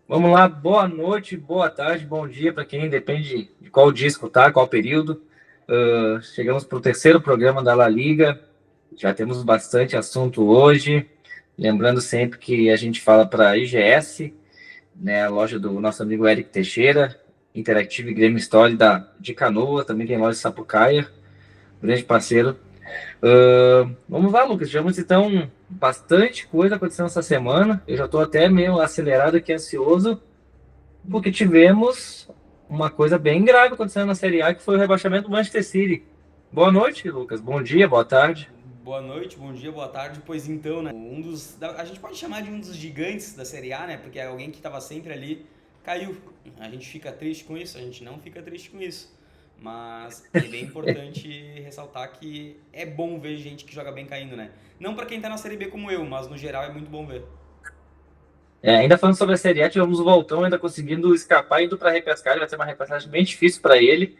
Vamos lá, boa noite, boa tarde, bom dia para quem depende de qual dia escutar, qual período. Chegamos para o terceiro programa da La Liga, já temos bastante assunto hoje. Lembrando sempre que a gente fala para a IGS, né, a loja do nosso amigo Eric Teixeira, Interactive Game Store de Canoa, também tem loja de Sapucaia, grande parceiro. Vamos lá, Lucas, tivemos então bastante coisa acontecendo essa semana. Eu já estou até meio acelerado aqui, ansioso porque tivemos uma coisa bem grave acontecendo na Série A, que foi o rebaixamento do Manchester City. Boa noite, Lucas. Bom dia, boa tarde. Boa noite, bom dia, boa tarde. Pois então, né? A gente pode chamar de um dos gigantes da Série A, né? Porque é alguém que estava sempre ali, caiu. A gente fica triste com isso, a gente não fica triste com isso. Mas é bem importante ressaltar que é bom ver gente que joga bem caindo, né? Não para quem tá na Série B como eu, mas no geral é muito bom ver. Ainda falando sobre a Série A, tivemos o Voltão ainda conseguindo escapar, indo para a repescagem. Vai ser uma repescagem bem difícil para ele.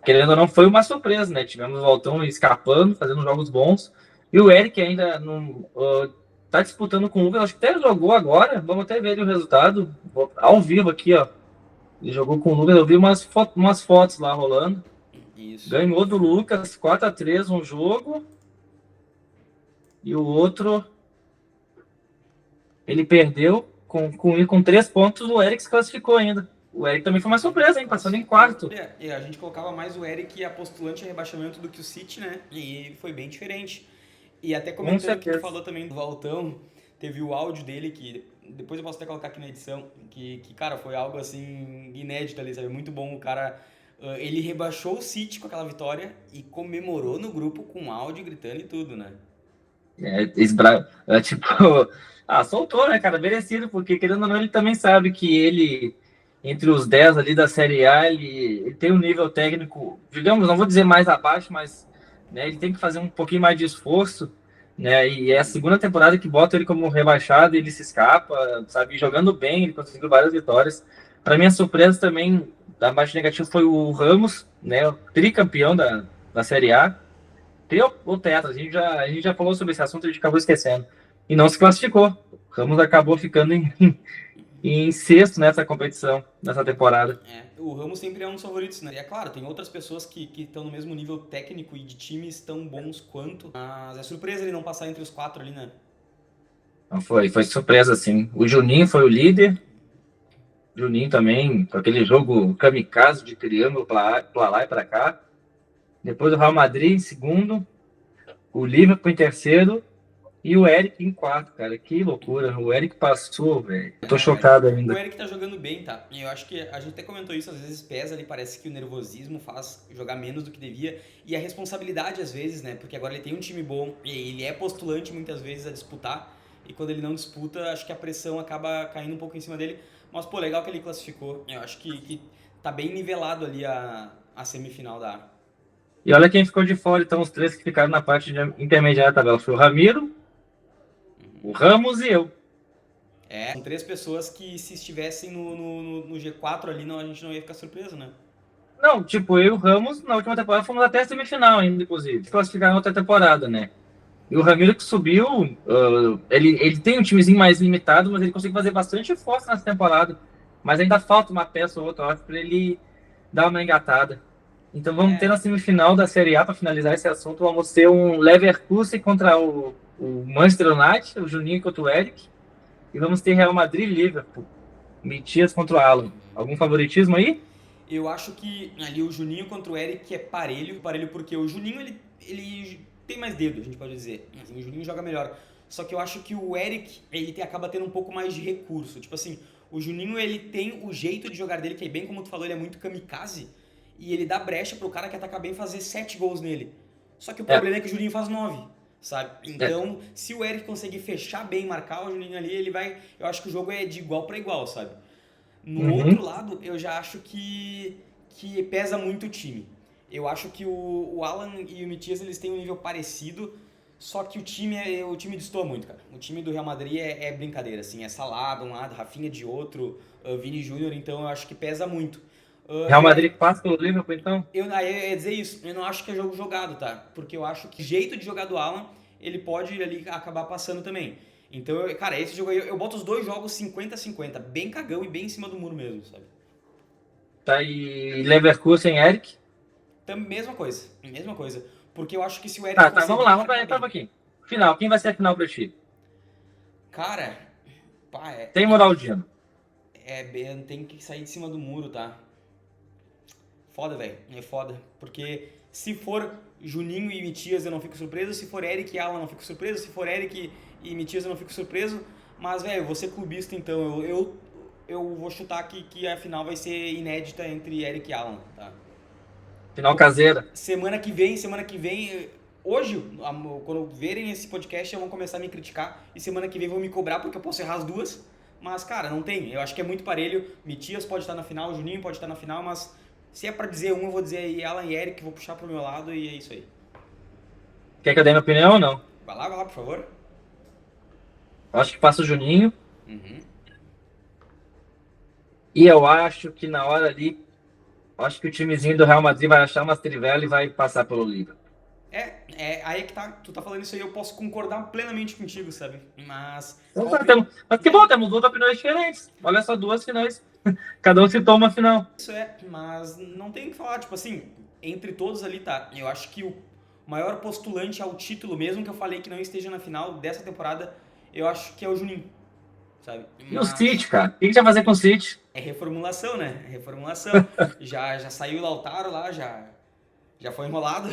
Querendo ou não, foi uma surpresa, né? Tivemos o Voltão escapando, fazendo jogos bons. E o Eric ainda não tá disputando com o Lucas. Acho que até jogou agora. Vamos até ver o resultado. Ao vivo aqui, ó. Ele jogou com o Lucas. Eu vi umas fotos lá rolando. Isso. Ganhou do Lucas 4-3 um jogo e o outro ele perdeu com 3 pontos. O Eric se classificou ainda. O Eric também foi uma surpresa, hein? Passando em quarto. E a gente colocava mais o Eric a postulante a rebaixamento do que o City, né? E foi bem diferente. E até Com comentando que tu certeza. falou também do Valtão, teve o áudio dele que depois eu posso até colocar aqui na edição, que cara, foi algo assim inédito ali, sabe? Muito bom. O cara, ele rebaixou o City com aquela vitória e comemorou no grupo com áudio gritando e tudo, né? Tipo, soltou, né, cara? Merecido, porque querendo ou não, ele também sabe que ele, entre os 10 ali da Série A, ele tem um nível técnico, digamos, não vou dizer mais abaixo, mas né, ele tem que fazer um pouquinho mais de esforço, né? E é a segunda temporada que bota ele como rebaixado, ele se escapa, sabe? Jogando bem, ele conseguiu várias vitórias. Para minha surpresa também, da parte negativa, foi o Ramos, né? O tricampeão da Série A. Trio ou tetra, a gente já falou sobre esse assunto, a gente acabou esquecendo. E não se classificou. O Ramos acabou ficando em sexto nessa competição, nessa temporada. O Ramos sempre é um dos favoritos, né? E é claro, tem outras pessoas que estão no mesmo nível técnico e de times tão bons quanto, mas é surpresa ele não passar entre os quatro ali, né? Então foi surpresa, assim. O Juninho foi o líder. O Juninho também, com aquele jogo kamikaze de triângulo para lá e para cá. Depois o Real Madrid em segundo. O Liverpool em terceiro. E o Eric em quarto, cara. Que loucura. O Eric passou, velho. Eu tô Não, chocado o ainda. Eric tá jogando bem, tá? E eu acho que a gente até comentou isso, às vezes pesa ali, parece que o nervosismo faz jogar menos do que devia. E a responsabilidade, às vezes, né? Porque agora ele tem um time bom e ele é postulante muitas vezes a disputar. E quando ele não disputa, acho que a pressão acaba caindo um pouco em cima dele. Mas, pô, legal que ele classificou. Eu acho que tá bem nivelado ali a semifinal da. E olha quem ficou de fora, então, os três que ficaram na parte intermediária da tabela. Foi o Ramiro, o Ramos e eu. São três pessoas que se estivessem no G4 ali, não, a gente não ia ficar surpreso, né? Não, tipo, eu e o Ramos, na última temporada, fomos até a semifinal ainda, inclusive. Classificaram na outra temporada, né? E o Ramiro que subiu, ele tem um timezinho mais limitado, mas ele conseguiu fazer bastante força nessa temporada. Mas ainda falta uma peça ou outra, eu acho, para ele dar uma engatada. Então vamos ter É, na semifinal da Série A, para finalizar esse assunto, vamos ter um Leverkusen contra o Manchester United, o Juninho contra o Eric. E vamos ter Real Madrid e Liverpool. Metias contra o Alan. Algum favoritismo aí? eu acho que ali o Juninho contra o Eric é parelho, parelho porque o Juninho ele tem mais dedo, a gente pode dizer. Assim, o Juninho joga melhor. Só que eu acho que o Eric, acaba tendo um pouco mais de recurso. Tipo assim, o Juninho ele tem o jeito de jogar dele, que é bem como tu falou, ele é muito kamikaze, e ele dá brecha pro cara que atacar bem fazer 7 gols nele. Só que o É, problema é que o Juninho faz 9, sabe? é. Então, se o Eric conseguir fechar bem, marcar o Juninho ali, ele vai. Eu acho que o jogo é de igual para igual, sabe? No outro Uhum. lado, eu já acho que pesa muito o time. Eu acho que o Alan e o Matias eles têm um nível parecido, só que o time destoa muito, cara. O time do Real Madrid é brincadeira, assim, é Salah de um lado, Rafinha de outro, Vini Júnior, então eu acho que pesa muito. Real Madrid passa pelo Liverpool, então? Aí eu ia dizer isso, eu não acho que é jogo jogado, tá? Porque eu acho que o jeito de jogar do Alan ele pode ali acabar passando também. Então, cara, esse jogo aí, eu boto os dois jogos 50-50, bem cagão e bem em cima do muro mesmo, sabe? Tá aí Leverkusen, Eric. Então, mesma coisa. Porque eu acho que se o Eric Tá, vamos conseguir lá, vamos marcar para um bem. pouquinho. Final, quem vai ser a final pra ti? Cara, pá, Tem Moraldino. tem que sair de cima do muro, tá? Foda, velho. É foda. Porque se for Juninho e Mitias eu não fico surpreso. Se for Eric e Alan eu não fico surpreso. Se for Eric e Mitias eu não fico surpreso. Mas, velho, eu vou ser clubista então. Eu vou chutar que a final vai ser inédita entre Eric e Alan, tá? Final caseira. Semana que vem, hoje, quando verem esse podcast, vão começar a me criticar e semana que vem vão me cobrar porque eu posso errar as duas. Mas, cara, não tem. Eu acho que é muito parelho. Mitias pode estar na final, Juninho pode estar na final, mas se é pra dizer um, eu vou dizer aí Alan e Eric, vou puxar pro meu lado e é isso aí. Quer que eu dê minha opinião ou não? Vai lá, por favor. Acho que passa o Juninho. Uhum. E eu acho que na hora ali, acho que o timezinho do Real Madrid vai achar umas trivela e vai passar pelo Liga. Aí é que tá, tu tá falando isso aí, eu posso concordar plenamente contigo, sabe? Mas, Então, mas que bom, temos duas opiniões diferentes. Olha só, duas finais. Cada um citou uma final. isso mas não tem o que falar, tipo assim, entre todos ali tá. Eu acho que o maior postulante ao título, mesmo que eu falei que não esteja na final dessa temporada, eu acho que é o Juninho, sabe? E o Mas City, cara? O que a gente vai fazer com o City? é reformulação, né? É reformulação. Já saiu o Lautaro lá, já foi enrolado.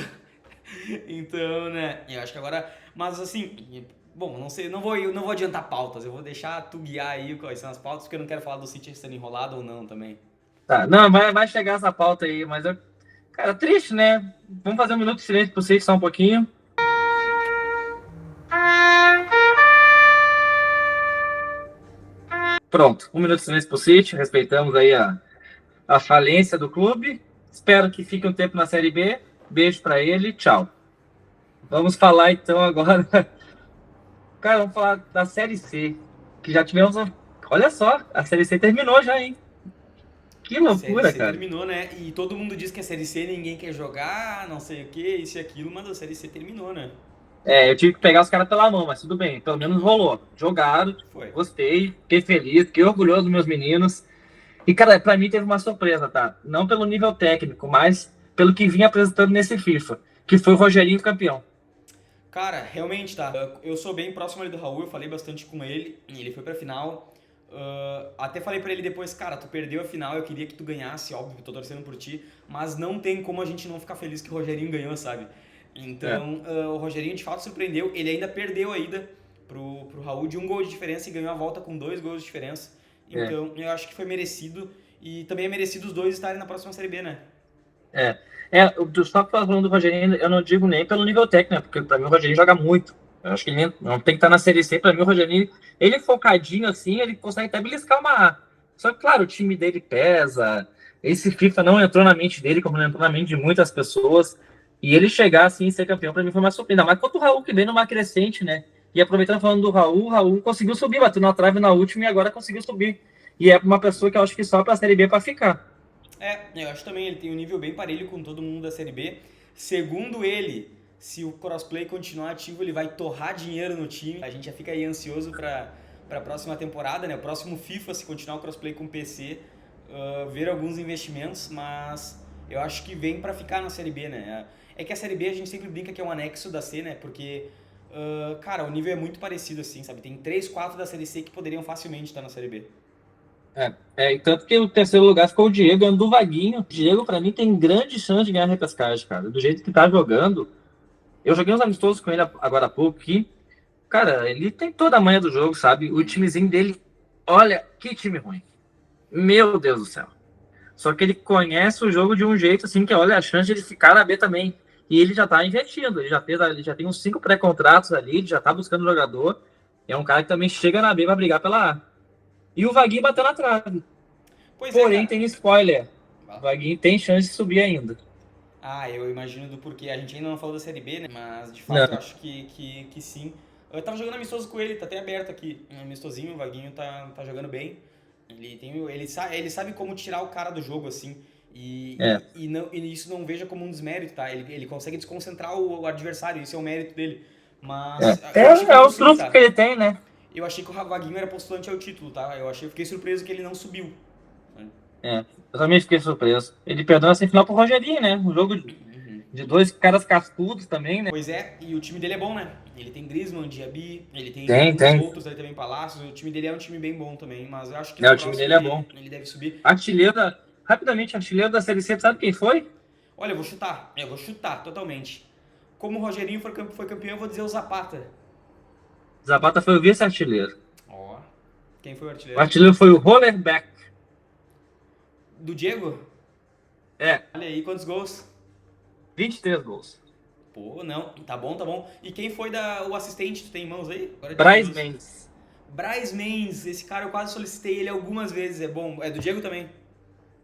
Então, né? Eu acho que agora. Mas assim, bom, não sei, não vou adiantar pautas. Eu vou deixar tu guiar aí quais são as pautas, porque eu não quero falar do City sendo enrolado ou não também. Tá, não, vai chegar essa pauta aí, mas eu. Cara, triste, né? Vamos fazer um minuto de silêncio pro City só um pouquinho. Pronto, um minuto de silêncio pro City. Respeitamos aí a falência do clube. Espero que fique um tempo na Série B. Beijo pra ele, tchau. Vamos falar então agora. Cara, vamos falar da Série C. Que já tivemos. Olha só, a Série C terminou já, hein? Que Série loucura, C cara. terminou, né? E todo mundo diz que a Série C ninguém quer jogar, não sei o que, isso e aquilo, mas a Série C terminou, né? É, eu tive que pegar os caras pela mão, mas tudo bem, pelo menos rolou. Jogaram, Foi. gostei, fiquei feliz, fiquei orgulhoso dos meus meninos. E, cara, pra mim teve uma surpresa, tá? Não pelo nível técnico, mas pelo que vinha apresentando nesse FIFA, que foi o Rogerinho campeão. Cara, realmente tá. Eu sou bem próximo ali do Raul, eu falei bastante com ele, ele foi pra final. Até falei pra ele depois, cara, tu perdeu a final, eu queria que tu ganhasse, óbvio, tô torcendo por ti, mas não tem como a gente não ficar feliz que o Rogerinho ganhou, sabe? É, Então, o Rogerinho de fato surpreendeu, ele ainda perdeu a ida pro Raul de um gol de diferença e ganhou a volta com 2 gols de diferença. é, Então, eu acho que foi merecido e também é merecido os dois estarem na próxima Série B, né? é. Só falando do Rogerinho, eu não digo nem pelo nível técnico, né? Porque pra mim o Rogerinho joga muito. Eu acho que ele não tem que estar na Série C. Pra mim o Rogerinho, ele focadinho assim, ele consegue até beliscar uma A. Só que, claro, o time dele pesa. Esse FIFA não entrou na mente dele, como não entrou na mente de muitas pessoas. E ele chegar assim e ser campeão, pra mim foi uma surpresa. Mas quanto o Raul, que vem numa crescente, né? E aproveitando falando do Raul, o Raul conseguiu subir, bateu na trave na última e agora conseguiu subir. E é uma pessoa que eu acho que só pra Série B pra ficar. Eu acho também, ele tem um nível bem parelho com todo mundo da Série B. Segundo ele, se o crossplay continuar ativo, ele vai torrar dinheiro no time. A gente já fica aí ansioso para a próxima temporada, né? O próximo FIFA, se continuar o crossplay com PC, ver alguns investimentos, mas eu acho que vem para ficar na Série B, né? É que a Série B a gente sempre brinca que é um anexo da C, né? Porque, cara, o nível é muito parecido assim, sabe? Tem 3, 4 da Série C que poderiam facilmente estar na Série B. E tanto que o terceiro lugar ficou o Diego, ganhando do Vaguinho. O Diego, pra mim, tem grande chance de ganhar a repescagem, cara. Do jeito que tá jogando. Eu joguei uns amistosos com ele agora há pouco que, cara, ele tem toda a manha do jogo, sabe? O timezinho dele, olha, que time ruim. Meu Deus do céu. Só que ele conhece o jogo de um jeito, assim, que olha a chance de ele ficar na B também. E ele já tá investindo, ele já tem uns 5 pré-contratos ali, ele já tá buscando jogador. É um cara que também chega na B pra brigar pela A. E o Vaguinho bateu na trave. Pois é, Porém, cara. tem spoiler. O Vaguinho tem chance de subir ainda. Eu imagino do porquê. A gente ainda não falou da Série B, né? Mas de fato eu Não. acho que sim. Eu tava jogando amistoso com ele, tá até aberto aqui. Um amistosinho, o Vaguinho tá jogando bem. Ele sabe como tirar o cara do jogo, assim. É. E isso não veja como um desmérito, tá? Ele consegue desconcentrar o adversário, isso é o mérito dele. Mas É, eu achei que é ele o fosse subir, trunfo que tá? ele tem, né? Eu achei que o Vaguinho era postulante ao título, tá? Fiquei surpreso que ele não subiu. É, eu também fiquei surpreso. Ele perdeu na semifinal pro Rogerinho, né? Um jogo Uhum. de dois caras cascudos também, né? Pois é, e o time dele é bom, né? Ele tem Griezmann, Diaby, ele tem Tem, alguns tem. outros ali também, Palácios. O time dele é um time bem bom também, mas eu acho que É, no o time próximo dele é bom. ele deve subir. Rapidamente, artilheiro da Série C, sabe quem foi? Olha, eu vou chutar totalmente. Como o Rogerinho foi campeão, eu vou dizer o Zapata. Zapata foi o vice-artilheiro. Ó, quem foi o O artilheiro? artilheiro foi o Hollerbeck. Do Diego? É, Olha aí, quantos gols? 23 gols. Pô, não, tá bom, tá bom. E quem foi o assistente, tu tem em mãos aí? Agora eu tô Braz curioso. Mendes. Braz Mendes, esse cara eu quase solicitei ele algumas vezes, é bom. É do Diego também?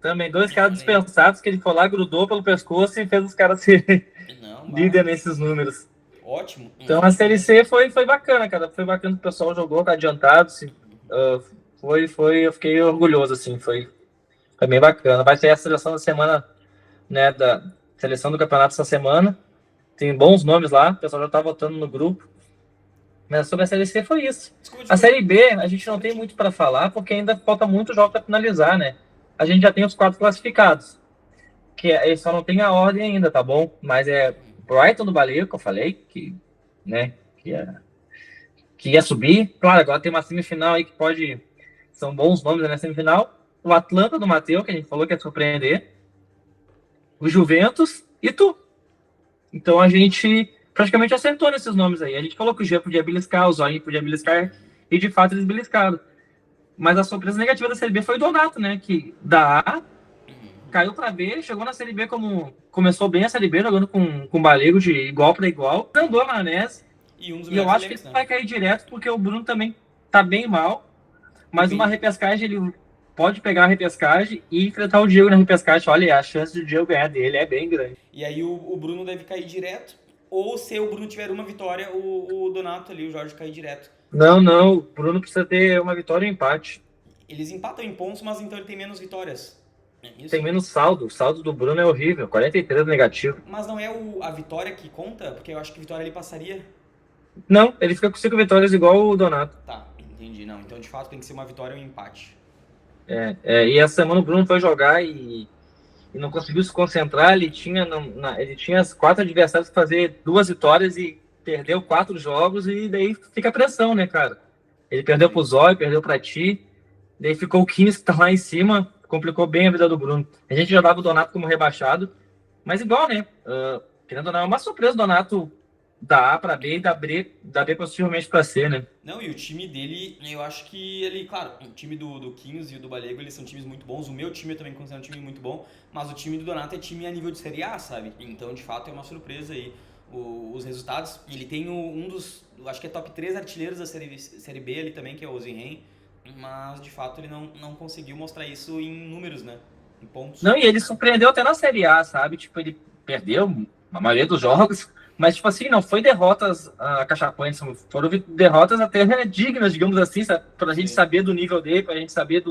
Também dois caras Olha aí. dispensados que ele foi lá, grudou pelo pescoço e fez os caras ser Não, bah, líder nesses números. ótimo. Então a Série C foi bacana, cara. Foi bacana que o pessoal jogou com adiantado. Assim, eu fiquei orgulhoso, assim, foi bem bacana. Vai ter a seleção da semana, né, da seleção do campeonato essa semana. Tem bons nomes lá, o pessoal já tá votando no grupo. Mas sobre a Série C foi isso. Desculpa, A desculpa. Série B, a gente Só um não tem minutinho. muito para falar, porque ainda falta muito jogo para finalizar, né? A gente já tem os quatro classificados, eles só não tem a ordem ainda, tá bom? Mas é Brighton do Baleiro, que eu falei, né, que ia subir. Claro, agora tem uma semifinal aí que pode. São bons nomes na semifinal. O Atlanta do Matheus, que a gente falou que ia surpreender. O Juventus e tu. Então a gente praticamente acertou nesses nomes aí. A gente falou que o Jean podia beliscar, o Zóio podia beliscar, e de fato eles beliscaram. Mas a surpresa negativa da Série B foi o Donato, né? Que da A caiu para B, chegou na Série B como. Começou bem a Série B, jogando com o Balego de igual para igual. Andou a maionese. E um dos E eu melhores acho que ele elencos, né? vai cair direto, porque o Bruno também tá bem mal. Mas uma Depende. repescagem, ele pode pegar a repescagem e enfrentar o Diego na repescagem. Olha, a chance de o Diego ganhar dele é bem grande. E aí o Bruno deve cair direto. Ou se o Bruno tiver uma vitória, o Donato ali, o Jorge, cair direto. Não, não. O Bruno precisa ter uma vitória e um empate. Eles empatam em pontos, mas então ele tem menos vitórias. É Tem isso? menos saldo. O saldo do Bruno é horrível. 43 negativo. Mas não é a vitória que conta? Porque eu acho que a vitória ele passaria. Não, ele fica com 5 vitórias igual o Donato. Tá, entendi. Não, então de fato tem que ser uma vitória ou um empate. E essa semana o Bruno foi jogar e não conseguiu se concentrar. Ele tinha as 4 adversários para fazer 2 vitórias e perdeu 4 jogos. E daí fica a pressão, né, cara? Ele perdeu pro Zóio, perdeu pra ti. Daí ficou o 15 que tá lá em cima. Complicou bem a vida do Bruno. A gente já dava o Donato como rebaixado. Mas igual, né? Querendo ou não, é uma surpresa o Donato da A para B e da B possivelmente para C, né? Não, e o time dele, eu acho que ele, claro, o time do Quinhos e o do Balego, eles são times muito bons. O meu time eu também considero um time muito bom, mas o time do Donato é time a nível de Série A, sabe? Então, de fato, é uma surpresa aí os resultados. Ele tem um dos, acho que é top 3 artilheiros da série B ali também, que é o Zinhen, mas de fato ele não conseguiu mostrar isso em números, né? Em pontos. Não, e ele surpreendeu até na Série A, sabe? Tipo, ele perdeu a maioria dos jogos, mas, tipo assim, não foi derrotas cachapantes, foram derrotas até dignas, digamos assim, pra gente Sim. saber do nível dele, pra gente saber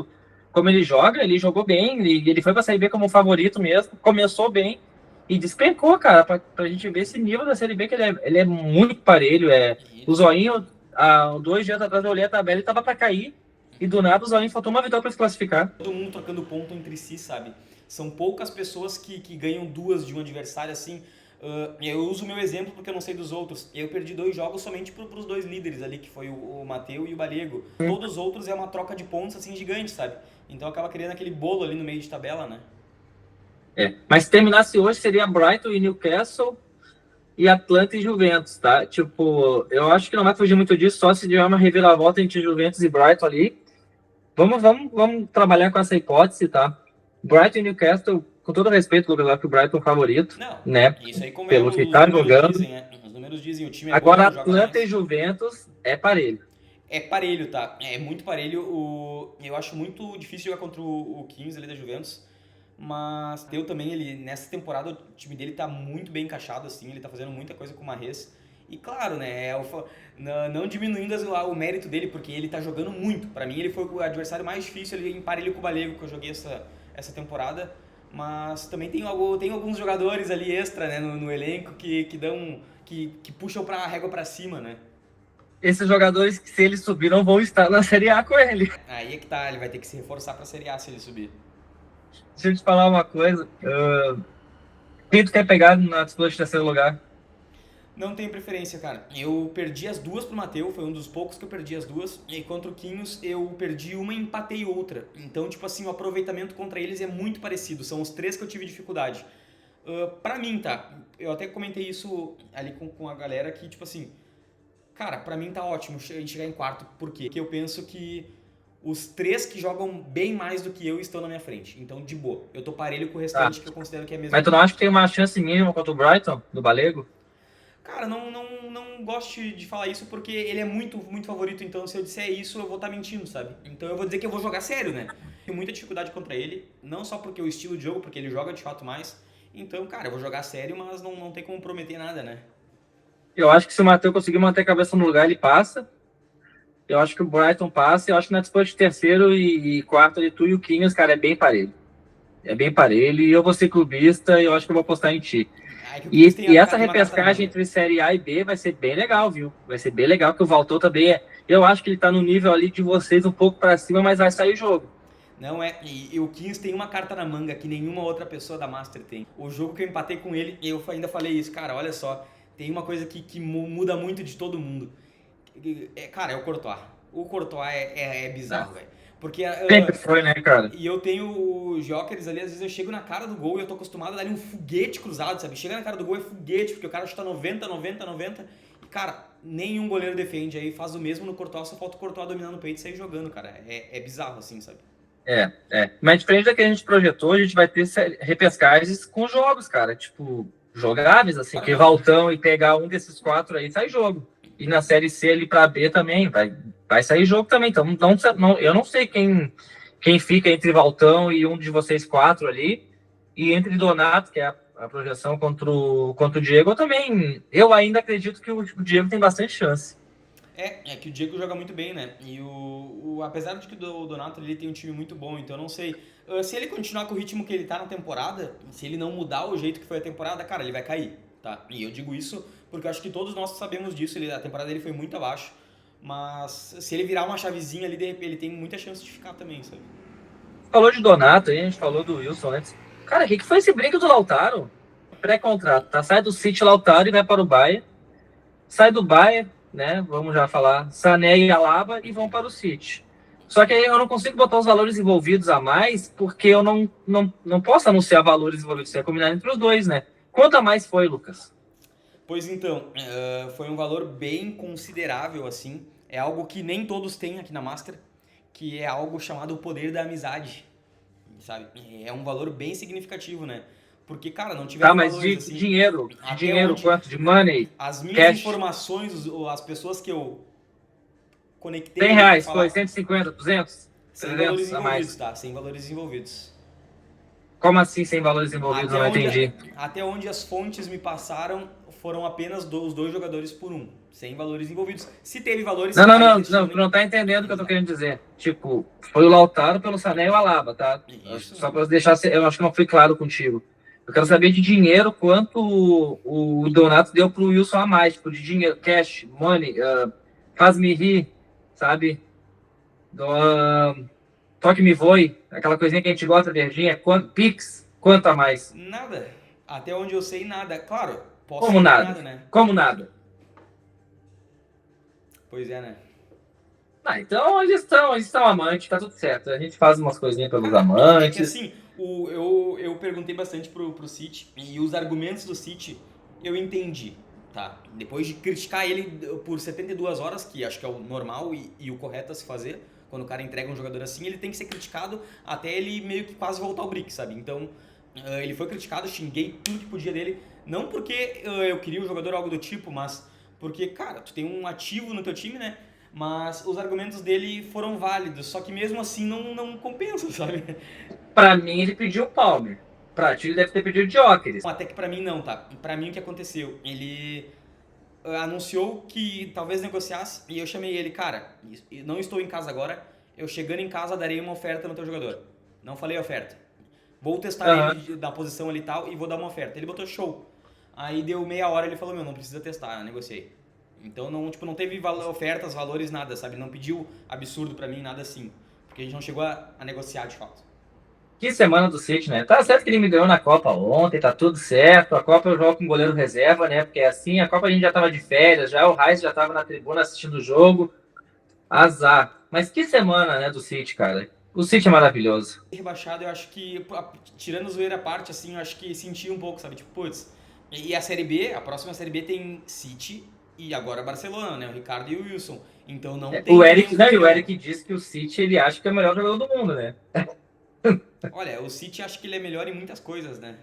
como ele joga. Ele jogou bem, ele foi pra Série B como favorito mesmo, começou bem e despencou, cara, pra gente ver esse nível da Série B, que ele é muito parelho. O Isso. Zoinho, há 2 dias atrás eu olhei a tabela e tava pra cair, e do nada o Zoinho faltou uma vitória pra se classificar. Todo mundo trocando ponto entre si, sabe? São poucas pessoas que ganham duas de um adversário assim. Eu uso o meu exemplo porque eu não sei dos outros. Eu perdi 2 jogos somente para os dois líderes ali, que foi o Mateu e o Balego. Todos os outros é uma troca de pontos assim gigante, sabe? Então acaba criando aquele bolo ali no meio de tabela, né? Mas se terminasse hoje, seria Brighton e Newcastle e Atlanta e Juventus, tá? Tipo, eu acho que não vai fugir muito disso, só se tiver uma reviravolta entre Juventus e Brighton ali. Vamos trabalhar com essa hipótese, tá? Brighton e Newcastle, com todo respeito, Lucas, acho que o Brighton é o favorito, Não, né? isso aí como Pelo que os tá números jogando. dizem, né? Os números dizem, o time é Agora, bom, joga Atlanta e mais. Juventus é parelho. É parelho, tá? É muito parelho. Eu acho muito difícil jogar contra o 15 ali da Juventus. Mas eu também, nessa temporada, o time dele tá muito bem encaixado, assim. Ele tá fazendo muita coisa com o Mahrez. E claro, né? Não diminuindo o mérito dele, porque ele tá jogando muito. Pra mim, ele foi o adversário mais difícil ali em parelho com o Balego, que eu joguei essa temporada. Mas também tem alguns jogadores ali extra, né, no elenco que dão. Que puxam a régua pra cima, né? Esses jogadores que, se eles subir, não vão estar na Série A com ele. Aí é que tá, ele vai ter que se reforçar pra Série A se ele subir. Deixa eu te falar uma coisa. Quem tu quer pegar na disputa de terceiro lugar? Não tenho preferência, cara. Eu perdi as duas pro Mateu, foi um dos poucos que eu perdi as duas. E contra o Quinhos eu perdi uma e empatei outra. Então, tipo assim, o aproveitamento contra eles é muito parecido. São os três que eu tive dificuldade. Pra mim, tá? Eu até comentei isso ali com a galera que, tipo assim, cara, pra mim tá ótimo a gente chegar em quarto. Por quê? Porque eu penso que os três que jogam bem mais do que eu estão na minha frente. Então, de boa. Eu tô parelho com o Tá. restante que eu considero que é mesmo Mas tu não nível. acha que tem uma chance mínima contra o Brighton, do Balego? Cara, não gosto de falar isso porque ele é muito, muito favorito, então se eu disser isso eu vou estar mentindo, sabe? Então eu vou dizer que eu vou jogar sério, né? Tenho muita dificuldade contra ele, não só porque o estilo de jogo, porque ele joga de fato mais. Então, cara, eu vou jogar sério, mas não tem como prometer nada, né? Eu acho que se o Matheus conseguir manter a cabeça no lugar, ele passa. Eu acho que o Brighton passa. Eu acho que na disputa de terceiro e quarto, ali, tu e o Quinhos, cara, é bem parelho. É bem parelho. E eu vou ser clubista e eu acho que eu vou apostar em ti. Aí que o Kings E essa tem uma carta na repescagem manga. entre Série A e B vai ser bem legal, viu? Vai ser bem legal, que o Valtor também é. Eu acho que ele tá no nível ali de vocês um pouco para cima, mas vai sair jogo. Não é. E o Kings tem uma carta na manga que nenhuma outra pessoa da Master tem. O jogo que eu empatei com ele, eu ainda falei isso, cara, olha só, tem uma coisa que muda muito de todo mundo. Cara, é o Courtois. O Courtois é bizarro, velho. Porque Sempre foi, né, cara? e eu tenho os jokers ali, às vezes eu chego na cara do gol e eu tô acostumado a dar um foguete cruzado, sabe? Chega na cara do gol é foguete, porque o cara chuta 90, 90, 90. E, cara, nenhum goleiro defende. Aí faz o mesmo no Courtois, só falta o Courtois dominar no peito e sair jogando, cara. É bizarro, assim, sabe? É. Mas diferente da que a gente projetou, a gente vai ter repescagens com jogos, cara. Tipo, jogáveis, assim, Claro, que não. Valtão e pegar um desses quatro aí, sai jogo. E na Série C ali pra B também, vai sair jogo também. Então, eu não sei quem fica entre Valtão e um de vocês quatro ali. E entre Donato, que é a projeção contra o Diego, eu também. Eu ainda acredito que o Diego tem bastante chance. É que o Diego joga muito bem, né? E apesar de que o Donato ele tem um time muito bom, então eu não sei. Se ele continuar com o ritmo que ele tá na temporada, se ele não mudar o jeito que foi a temporada, cara, ele vai cair, tá? E eu digo isso porque eu acho que todos nós sabemos disso. A temporada dele foi muito abaixo. Mas se ele virar uma chavezinha ali, ele tem muita chance de ficar também, sabe? Falou de Donato aí, a gente falou do Wilson antes. Cara, o que foi esse brinco do Lautaro? Pré-contrato, tá? Sai do City Lautaro e vai para o Bayern. Sai do Bayern, né? Vamos já falar. Sané e Alaba e vão para o City. Só que aí eu não consigo botar os valores envolvidos a mais, porque eu não posso anunciar valores envolvidos. Isso é combinado entre os dois, né? Quanto a mais foi, Lucas? Pois então, foi um valor bem considerável, assim. É algo que nem todos têm aqui na Master, que é algo chamado o poder da amizade, sabe? É um valor bem significativo, né? Porque, cara, não Tá, tiveram mas valores de assim. dinheiro, de Até dinheiro, onde quanto? De money, as minhas cash? informações, as pessoas que eu conectei 100 ali pra reais, foi falar, 150, 200, sem valores 300 a envolvidos, mais. tá? Sem valores envolvidos. Como assim sem valores envolvidos? Eu Até não onde, entendi. até onde as fontes me passaram foram apenas os dois jogadores por um, sem valores envolvidos. Se teve valores, aí Tu questionem. não tá entendendo o que eu tô Exato. querendo dizer. Tipo, foi o Lautaro pelo Sané e o Alaba, tá? Isso. Só pra deixar, eu acho que não fui claro contigo. Eu quero saber de dinheiro quanto o Donato deu pro Wilson a mais, tipo, de dinheiro, cash, money, faz-me rir, sabe? Do, toque me voe, aquela coisinha que a gente gosta, verdinha, Pix, quanto a mais? Nada. Até onde eu sei, nada. Claro, posso Como estar nada? enganado, né? Como nada? Pois é, né? Ah, então eles estão amantes, tá tudo certo. A gente faz umas coisinhas pelos Cara, é que amantes. assim, eu perguntei bastante pro City e os argumentos do City eu entendi, tá? Depois de criticar ele por 72 horas, que acho que é o normal e o correto a se fazer, quando o cara entrega um jogador assim, ele tem que ser criticado até ele meio que quase voltar ao brick, sabe? Então, ele foi criticado, xinguei tudo que podia dele, não porque eu queria o jogador ou algo do tipo, mas porque, cara, tu tem um ativo no teu time, né? Mas os argumentos dele foram válidos, só que mesmo assim não compensa, sabe? Pra mim, ele pediu o Palmer. Pra ti, ele deve ter pedido o Gyökeres. Até que pra mim não, tá? Pra mim o que aconteceu? Ele anunciou que talvez negociasse e eu chamei ele, cara, não estou em casa agora, eu chegando em casa darei uma oferta no teu jogador. Não falei oferta. Vou testar Aham. ele da posição ali e tal e vou dar uma oferta. Ele botou show. Aí deu meia hora, ele falou, meu, não precisa testar, eu negociei. Então não, tipo, não teve ofertas, valores, nada, sabe? Não pediu absurdo pra mim, nada assim. Porque a gente não chegou a negociar de fato. Que semana do City, né? Tá certo que ele me ganhou na Copa ontem, tá tudo certo. A Copa eu jogo com goleiro reserva, né? Porque é assim, a Copa a gente já tava de férias, já o Reis já tava na tribuna assistindo o jogo. Azar. Mas que semana, né, do City, cara? O City é maravilhoso. Rebaixado, eu acho que, tirando zoeira à parte, assim, eu acho que senti um pouco, sabe? Tipo, putz. E a Série B, a próxima Série B tem City e agora Barcelona, né? O Ricardo e o Wilson. Então não O tem também Eric, um né, e o campeão. Eric disse que o City ele acha que é o melhor jogador do mundo, né? Olha, o City acho que ele é melhor em muitas coisas, né?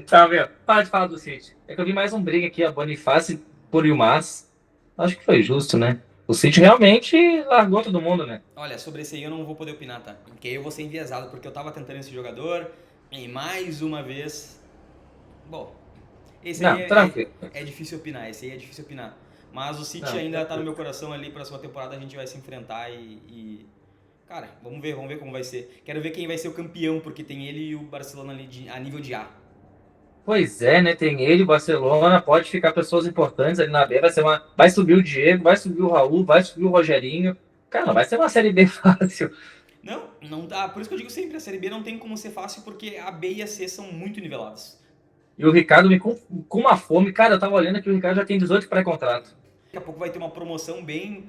Tá, meu? Para de falar do City. É que eu vi mais um briga aqui, a Bonifácio por Yilmaz. Acho que foi justo, né? O City realmente largou todo mundo, né? Olha, sobre esse aí eu não vou poder opinar, tá? Porque aí eu vou ser enviesado, porque eu tava tentando esse jogador e mais uma vez. Bom, esse aí Não, tranquilo. é difícil opinar, esse aí é difícil opinar. Mas o City Não, ainda tá no tranquilo. meu coração ali, próxima temporada a gente vai se enfrentar cara, vamos ver como vai ser. Quero ver quem vai ser o campeão, porque tem ele e o Barcelona ali a nível de A. Pois é, né? Tem ele, o Barcelona, pode ficar pessoas importantes ali na B, vai ser uma. Vai subir o Diego, vai subir o Raul, vai subir o Rogerinho. Cara, não vai ser uma série B fácil. Não, não dá. Por isso que eu digo sempre, a Série B não tem como ser fácil, porque a B e a C são muito niveladas. E o Ricardo me com uma fome. Cara, eu tava olhando que o Ricardo já tem 18 pré-contrato. Daqui a pouco vai ter uma promoção bem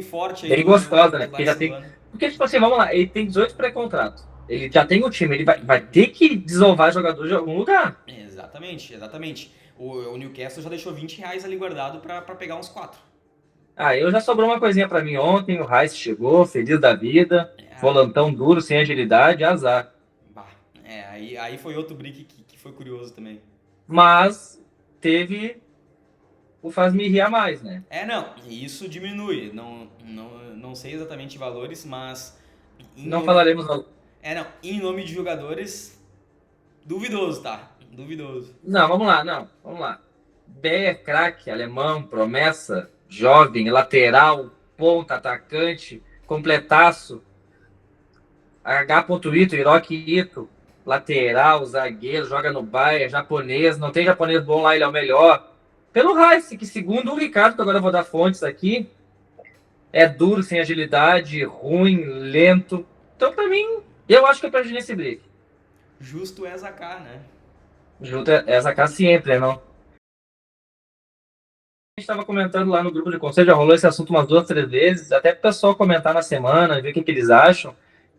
forte aí Bem gostosa, né? do Porque já tem. Barcelona. Porque, tipo assim, vamos lá, ele tem 18 pré-contrato. Ele já tem o time, ele vai ter que desovar jogador de algum lugar. Exatamente, exatamente. O Newcastle já deixou R$ 20 ali guardado pra pegar uns 4. Ah, eu já sobrou uma coisinha pra mim ontem. O Rice chegou, feliz da vida. É, Volantão duro, sem agilidade, azar. bah, aí foi outro brick que foi curioso também. Mas teve o faz-me rir a mais, né? Não, isso diminui. Não sei exatamente valores, mas em Não nome, falaremos. não, em nome de jogadores, duvidoso, tá? Duvidoso. Não, vamos lá, não. Vamos lá. Beyer, craque, alemão, promessa, jovem, lateral, ponta, atacante, completaço. H. Ito, Hiroki Ito, lateral, zagueiro, joga no Bayern, japonês, não tem japonês bom lá, ele é o melhor. Pelo Rice, que segundo o Ricardo, que agora eu vou dar fontes aqui, é duro, sem agilidade, ruim, lento. Então, pra mim, eu acho que eu perdi nesse break. Justo é Zaká, né? Junto é essa cá sempre, né, não? A gente estava comentando lá no grupo de conselho, já rolou esse assunto umas duas, três vezes, até para o pessoal comentar na semana, ver o que eles acham,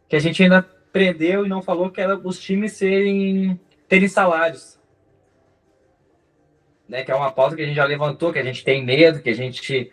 que a gente ainda prendeu e não falou que era os times terem salários, né? Que é uma pauta que a gente já levantou, que a gente tem medo, que a gente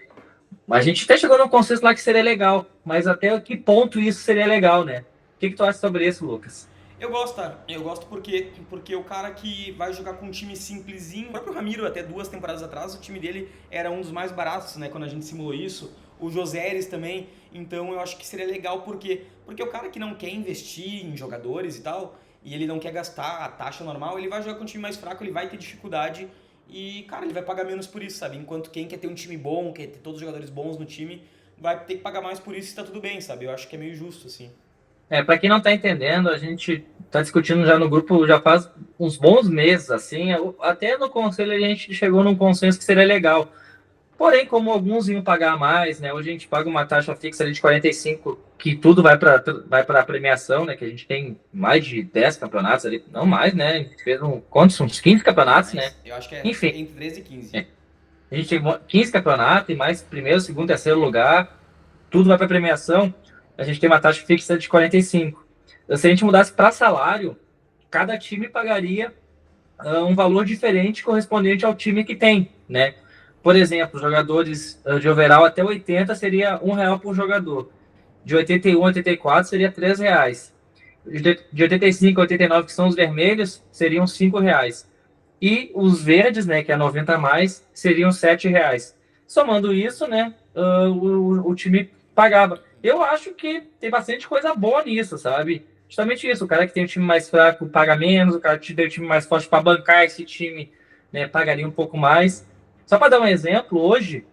até chegou num consenso lá que seria legal, mas até que ponto isso seria legal, né? O que tu acha sobre isso, Lucas? Eu gosto, tá? Eu gosto porque o cara que vai jogar com um time simplesinho, o próprio Ramiro, até 2 temporadas atrás, o time dele era um dos mais baratos, né? Quando a gente simulou isso. O Joséres também. Então eu acho que seria legal porque o cara que não quer investir em jogadores e tal, e ele não quer gastar a taxa normal, ele vai jogar com um time mais fraco, ele vai ter dificuldade e, cara, ele vai pagar menos por isso, sabe? Enquanto quem quer ter um time bom, quer ter todos os jogadores bons no time, vai ter que pagar mais por isso e tá tudo bem, sabe? Eu acho que é meio justo, assim. Para quem não está entendendo, a gente está discutindo já no grupo já faz uns bons meses, assim, até no conselho a gente chegou num consenso que seria legal. Porém, como alguns iam pagar mais, né? Hoje a gente paga uma taxa fixa ali de 45, que tudo vai para a premiação, né? Que a gente tem mais de 10 campeonatos ali, não mais, né? A gente fez quantos? Uns 15 campeonatos, né? Mas eu acho que é Enfim, entre 13 e 15. é, a gente tem 15 campeonatos e mais primeiro, segundo, terceiro lugar, tudo vai para premiação. A gente tem uma taxa fixa de 45. Se a gente mudasse para salário, cada time pagaria um valor diferente correspondente ao time que tem, né? Por exemplo, jogadores de overall até 80 seria R$ 1 por jogador. De 81 a 84 seria R$ 3. De 85 a 89, que são os vermelhos, seriam R$ 5. E os verdes, né, que é 90 a mais, seriam R$ 7. Somando isso, né, o time pagava. Eu acho que tem bastante coisa boa nisso, sabe? Justamente isso, o cara que tem um time mais fraco paga menos, o cara que tem um time mais forte para bancar esse time, né, pagaria um pouco mais. Só para dar um exemplo, hoje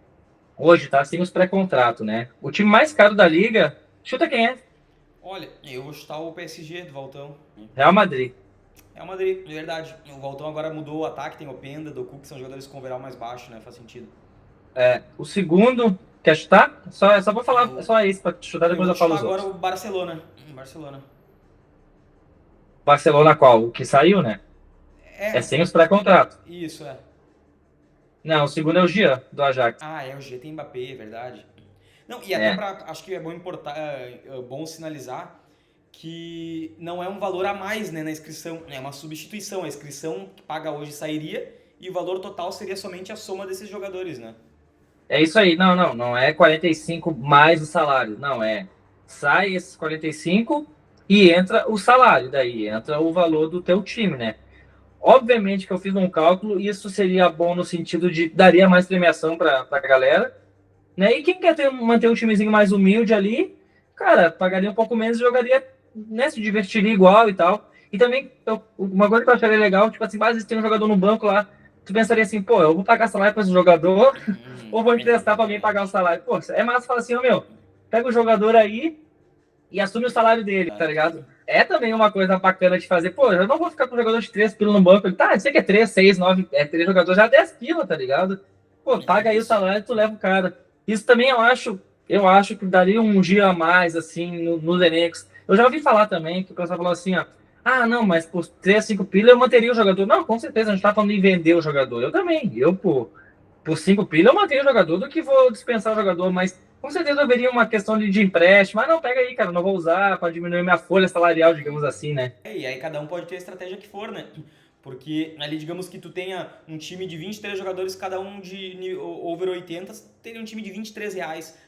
tá sem os pré-contratos, né? O time mais caro da liga, chuta quem é? Olha, eu vou chutar o PSG do Valtão. Real Madrid. É o Madrid, de verdade. O Valtão agora mudou o ataque, tem o Openda, Doku, que são jogadores com overall mais baixo, né? Faz sentido. O segundo, quer chutar? Só vou falar, Eu, só isso pra chutar, eu depois vou eu falo chutar os agora outros. o Barcelona. Barcelona. Barcelona qual? O que saiu, né? É É, sem os pré-contratos. isso, é. Não, o segundo é o Jean, do Ajax. Ah, é, o G tem Mbappé, é verdade. Não, e até É. pra. Acho que é bom, bom sinalizar que não é um valor a mais, né, na inscrição, é uma substituição. A inscrição que paga hoje sairia e o valor total seria somente a soma desses jogadores, né? É isso aí. Não é 45 mais o salário. Não, sai esses 45 e entra o salário. Daí entra o valor do teu time, né? Obviamente que eu fiz um cálculo, e isso seria bom no sentido de daria mais premiação para a galera, né? E quem quer manter um timezinho mais humilde ali, cara, pagaria um pouco menos e jogaria, né? Se divertiria igual e tal. E também, uma coisa que eu acharia legal, tipo assim, às vezes tem um jogador no banco lá, tu pensaria assim, pô, eu vou pagar salário para esse jogador ou vou emprestar para alguém pagar o salário? Pô, é massa falar assim, ó, meu, pega o jogador aí e assume o salário dele, tá ligado? É também uma coisa bacana de fazer. Pô, eu não vou ficar com um jogador de 3 pila no banco. Tá, eu sei que é 3, 6, 9, 3 jogadores, já 10 pila, tá ligado? Pô, paga aí o Isso. salário e tu leva o cara. Isso também eu acho que daria um dia a mais, assim, nos elencos. Eu já ouvi falar também que o pessoal falou assim, ó, ah, não, mas por 3, 5 pila eu manteria o jogador. Não, com certeza, a gente tá falando em vender o jogador. Eu também. Por 5 pila eu mantenho o jogador do que vou dispensar o jogador, mas com certeza haveria uma questão de empréstimo. Mas não, pega aí, cara, não vou usar para diminuir minha folha salarial, digamos assim, né? E aí cada um pode ter a estratégia que for, né? Porque ali, digamos que tu tenha um time de 23 jogadores, cada um de over 80, teria um time de R$ 23.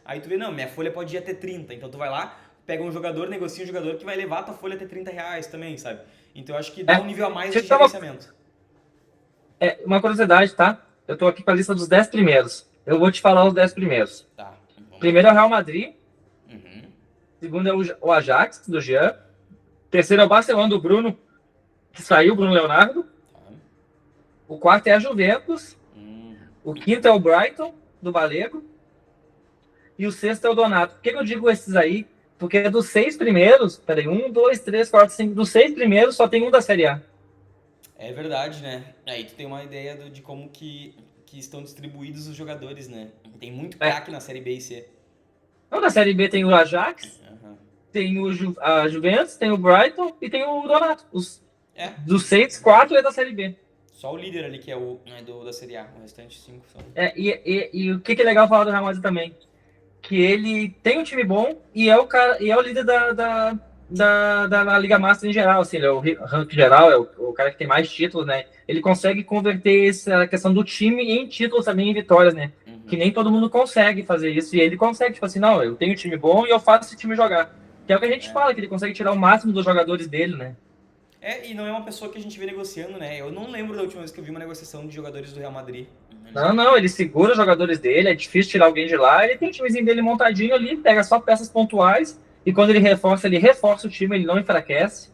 Aí tu vê, não, minha folha pode ir até 30. Então tu vai lá, pega um jogador, negocia um jogador que vai levar a tua folha até R$ 30 também, sabe? Então eu acho que dá um É, nível a mais deixa de eu dar uma, gerenciamento. uma curiosidade, tá? Eu tô aqui com a lista dos 10 primeiros. Eu vou te falar os 10 primeiros. Tá, vamos lá. Primeiro é o Real Madrid, Uhum, segundo é o Ajax, do Jean, terceiro é o Barcelona, do Bruno, que saiu, Bruno Leonardo, tá. o quarto é a Juventus, Uhum. o quinto é o Brighton, do Balego, e o sexto é o Donato. Por que eu digo esses aí? Porque dos 6 primeiros, peraí, 1, 2, 3, 4, 5, dos 6 primeiros só tem um da Série A. É verdade, né? Aí tu tem uma ideia de como que estão distribuídos os jogadores, né? Tem muito É. craque na série B e C. Então, na Série B tem o Ajax, Aham. tem a Juventus, tem o Brighton e tem o Donato. É, Dos 6, 4 é da Série B. só o líder ali que é o né, da Série A. O restante 5 são. E o que é legal falar do Real Madrid também? Que ele tem um time bom e é o cara, e é o líder da Liga Master em geral, assim, ele é o ranking geral, é o cara que tem mais títulos, né? Ele consegue converter essa questão do time em títulos também, em vitórias, né? Que Uhum. nem todo mundo consegue fazer isso, e ele consegue, tipo assim, não, eu tenho um time bom e eu faço esse time jogar. Que é o que a gente É. fala, que ele consegue tirar o máximo dos jogadores dele, né? É, e não é uma pessoa que a gente vê negociando, né? Eu não lembro da última vez que eu vi uma negociação de jogadores do Real Madrid. Não, ele segura os jogadores dele, é difícil tirar alguém de lá. Ele tem o timezinho dele montadinho ali, pega só peças pontuais. E quando ele reforça o time, ele não enfraquece.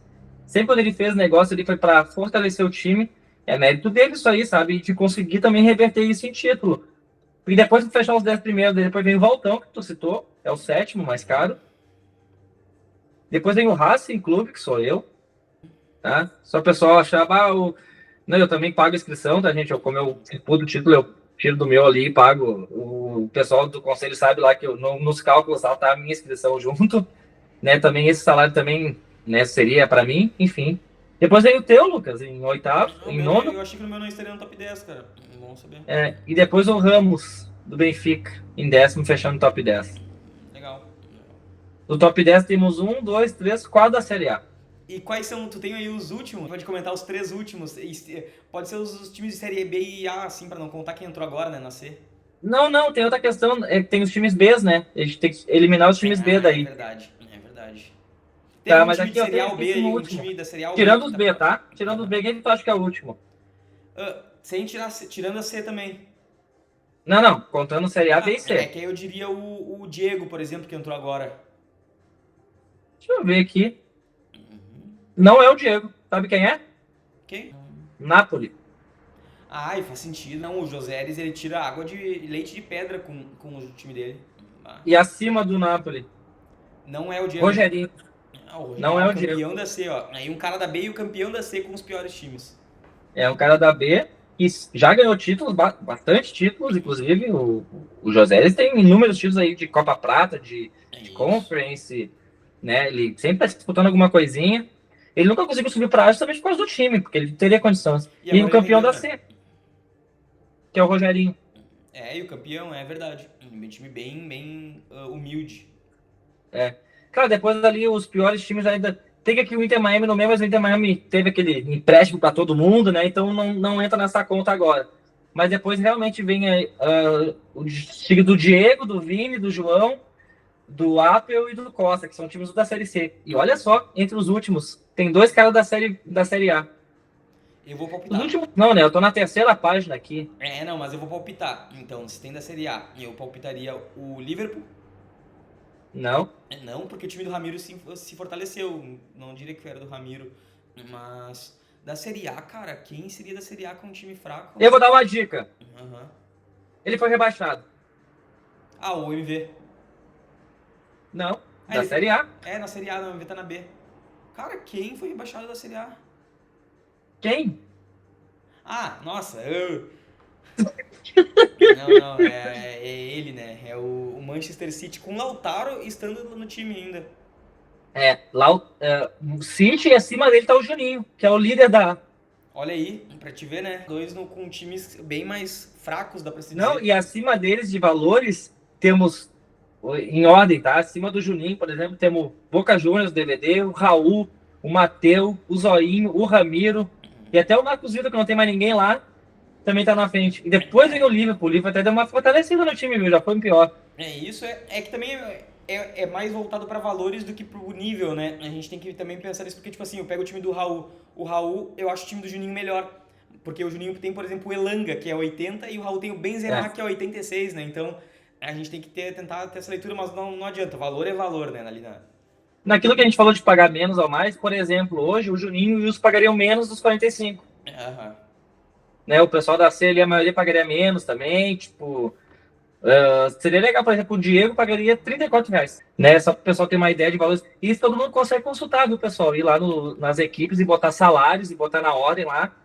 Sempre quando ele fez negócio, ele foi para fortalecer o time. É mérito dele isso aí, sabe? E de conseguir também reverter isso em título. E depois de fechar os 10 primeiros, depois vem o Valtão, que tu citou, é o sétimo mais Uhum. caro. Depois vem o Racing Clube, que sou eu, tá? Só o pessoal achava, não, eu também pago inscrição, tá, gente? Como eu disputo o título, eu tiro do meu ali e pago. O pessoal do conselho sabe lá que nos cálculos lá tá a minha inscrição junto, né? Também esse salário também, né, seria para mim, enfim. Depois vem o teu, Lucas, em oitavo, O em meu nono, eu achei que o meu não estaria no top 10, cara. Bom saber. e depois o Ramos, do Benfica, em décimo, fechando o top 10. Legal. No top 10 temos 1, 2, 3, 4 da Série A. E quais são, tu tem aí os últimos? Pode comentar os três últimos. Pode ser os times de série B e A, assim, pra não contar quem entrou agora, né, na C. Não, tem outra questão, tem os times B, né? A gente tem que eliminar os times B Ah, é daí. verdade. É verdade. Tem Tá, algum mas time de aqui eu série A tenho ou aqui sim o B, um último. time da série A ou B Tirando que os tá B, fora? tá? Tirando os Aham. B, quem tu acha que é o último? Sem tirar, tirando a C também. Não. Contando Série A, B Ah, e é C. que aí eu diria o Diego, por exemplo, que entrou agora. Deixa eu ver aqui. Não é o Diego. Sabe quem é? Quem? Napoli. Ah, e faz sentido. Não, o Joséres, ele tira água de leite de pedra com o time dele. Ah, E acima do Napoli, não é o Diego. Rogerinho. Ah, o Não Rogerinho é é o o Diego. campeão da C, ó. Aí um cara da B e o campeão da C com os piores times. É um cara da B que já ganhou títulos, bastante títulos, inclusive o José, eles têm inúmeros títulos aí de Copa Prata, É de isso. Conference, né? Ele sempre está disputando alguma coisinha. Ele nunca conseguiu subir para A justamente por causa do time, porque ele teria condições. E E o agora ele campeão rendeu, da né? C, que é o Rogerinho. É, e o campeão, é verdade. Um time bem humilde. É. Cara, depois ali os piores times ainda. Tem aqui o Inter Miami no meio, mas o Inter Miami teve aquele empréstimo para todo mundo, né? Então não entra nessa conta agora. Mas depois realmente vem o time do Diego, do Vini, do João, do Apel e do Costa, que são times da Série C. E olha só, entre os últimos, tem dois caras da série A. Eu vou Os palpitar. últimos, não, né? Eu tô na terceira página aqui. É, não, mas eu vou palpitar. Então, se tem da Série A, eu palpitaria o Liverpool. Não. Não, porque o time do Ramiro se fortaleceu. Não diria que era do Ramiro. Mas da Série A, cara, quem seria da Série A com um time fraco? Eu vou dar uma dica. Aham. Ele foi rebaixado. Ah, o MV. Não. Ah, Da Série A. é, na Série A, não, o MV tá na B. Cara, quem foi rebaixado da Série A? Quem? Ah, nossa, não, é ele, né? É o Manchester City com o Lautaro estando no time ainda. Lá o City e acima dele tá o Juninho, que é o líder da. Olha aí, pra te ver, né? Dois com times bem mais fracos, dá pra se Não, dizer. e acima deles de valores, temos, em ordem, tá? Acima do Juninho, por exemplo, temos Boca Juniors, DVD, o Raul, o Mateu, o Zoinho, o Ramiro, e até o Marcos Vitor, que não tem mais ninguém lá, também tá na frente. E depois vem o Liverpool. O Liverpool até deu uma fortalecida no time, viu? Já foi pior. Isso é que também é mais voltado pra valores do que pro nível, né? A gente tem que também pensar nisso, porque, tipo assim, eu pego o time do Raul. O Raul, eu acho o time do Juninho melhor. Porque o Juninho tem, por exemplo, o Elanga, que é 80, e o Raul tem o Benzema, É. que é 86, né? Então, a gente tem que tentar ter essa leitura, mas não adianta. Valor é valor, né? Ali na... Naquilo que a gente falou de pagar menos ou mais, por exemplo, hoje o Juninho e o Wilson pagariam menos dos 45. Aham. Né? O pessoal da C ali, a maioria pagaria menos também, tipo. Seria legal, por exemplo, o Diego pagaria R$ 34, né? Só para o pessoal ter uma ideia de valores. E isso todo mundo consegue consultar, viu, pessoal? Ir lá nas equipes e botar salários e botar na ordem lá.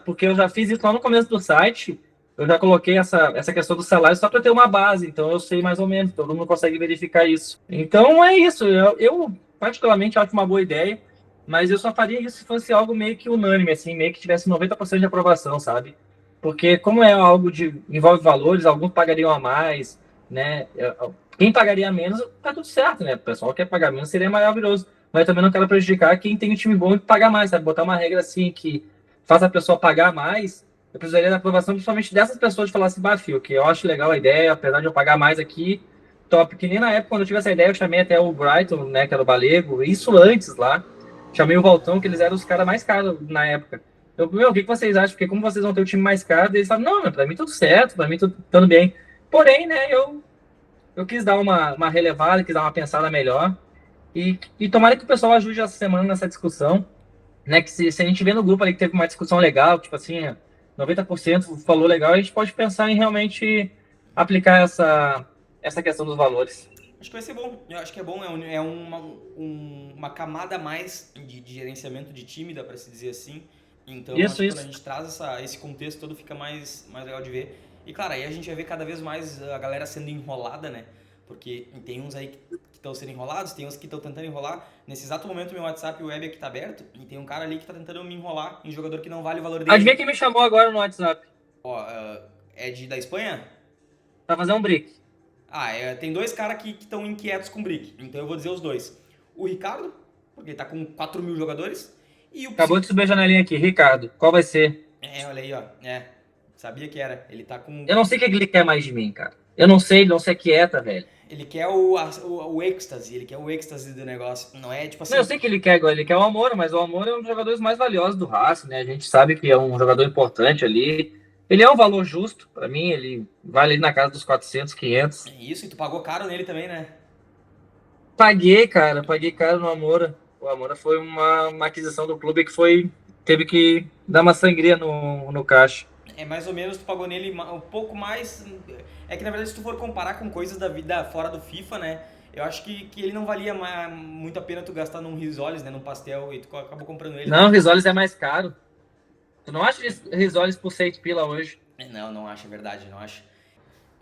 Porque eu já fiz isso lá no começo do site. Eu já coloquei essa questão do salário só para ter uma base, então eu sei mais ou menos, todo mundo consegue verificar isso. Então é isso, eu particularmente acho uma boa ideia, mas eu só faria isso se fosse algo meio que unânime, assim, meio que tivesse 90% de aprovação, sabe? Porque como é algo de envolve valores, alguns pagariam a mais, né? Quem pagaria menos, tá tudo certo, né? O pessoal que quer pagar menos seria maravilhoso. Mas eu também não quero prejudicar quem tem um time bom e paga mais, sabe? Botar uma regra assim que faça a pessoa pagar mais, eu precisaria da aprovação principalmente dessas pessoas de falar assim, bah, que eu acho legal a ideia, apesar de eu pagar mais aqui, top. Que nem na época, quando eu tive essa ideia, eu chamei até o Brighton, né, que era o Balego, isso antes lá. Chamei o Valtão, que eles eram os caras mais caros na época. O que vocês acham? Porque como vocês vão ter o time mais caro, eles falam, não, pra mim tudo certo, pra mim tudo bem. Porém, né, eu quis dar uma relevada, quis dar uma pensada melhor. E tomara que o pessoal ajude essa semana nessa discussão, né? Que se a gente vê no grupo ali que teve uma discussão legal, tipo assim, 90% falou legal, a gente pode pensar em realmente aplicar essa questão dos valores. Acho que vai ser bom. Eu acho que é bom. Uma camada a mais de gerenciamento de time, dá pra se dizer assim. Então, acho Isso, que quando a isso. gente traz esse contexto todo, fica mais legal de ver. E, claro, aí a gente vai ver cada vez mais a galera sendo enrolada, né? Porque tem uns aí que estão sendo enrolados, tem uns que estão tentando enrolar. Nesse exato momento, meu WhatsApp web aqui tá aberto e tem um cara ali que tá tentando me enrolar em jogador que não vale o valor Adivinha dele. quem me chamou agora no WhatsApp? Ó, é da Espanha? Pra fazer um brick. Ah, tem dois caras que estão inquietos com o Brick, então eu vou dizer os dois. O Ricardo, porque ele tá com 4 mil jogadores, e o Acabou Psy... de subir a janelinha aqui. Ricardo, qual vai ser? olha aí, ó. Sabia que era. Ele tá com... Eu não sei o que ele quer mais de mim, cara. Eu não sei, ele não se aquieta, velho. Ele quer o êxtase, ele quer o êxtase do negócio. Não é tipo Não, eu assim... sei que ele quer agora, ele quer o Amor, mas o Amor é um dos jogadores mais valiosos do Racing, né? A gente sabe que é um jogador importante ali. Ele é um valor justo, pra mim, ele vale ali na casa dos 400, 500. Isso, e tu pagou caro nele também, né? Paguei, cara, paguei caro no Amora. O Amora foi uma aquisição do clube que teve que dar uma sangria no caixa. É mais ou menos, tu pagou nele um pouco mais... É que na verdade, se tu for comparar com coisas da vida fora do FIFA, né? Eu acho que ele não valia muito a pena tu gastar num risoles, né, num pastel, e tu acabou comprando ele. Não, risoles é mais caro. Tu não acha risoles por 6 pila hoje? Não, não acho, é verdade, não acho.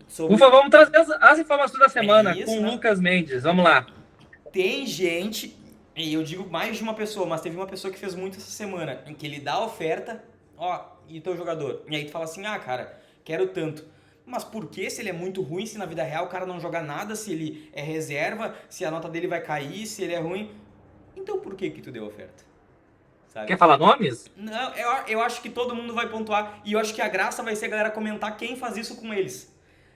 Ufa, Sobre. vamos trazer as informações da É semana isso, com o né? Lucas Mendes. Vamos lá. Tem gente, e eu digo mais de uma pessoa, mas teve uma pessoa que fez muito essa semana, em que ele dá a oferta, ó, e teu jogador. E aí tu fala assim, ah, cara, quero tanto. Mas por que se ele é muito ruim, se na vida real o cara não joga nada, se ele é reserva, se a nota dele vai cair, se ele é ruim? Então por que tu deu a oferta? Quer Sabe? falar nomes? Não, eu acho que todo mundo vai pontuar, e eu acho que a graça vai ser a galera comentar quem faz isso com eles.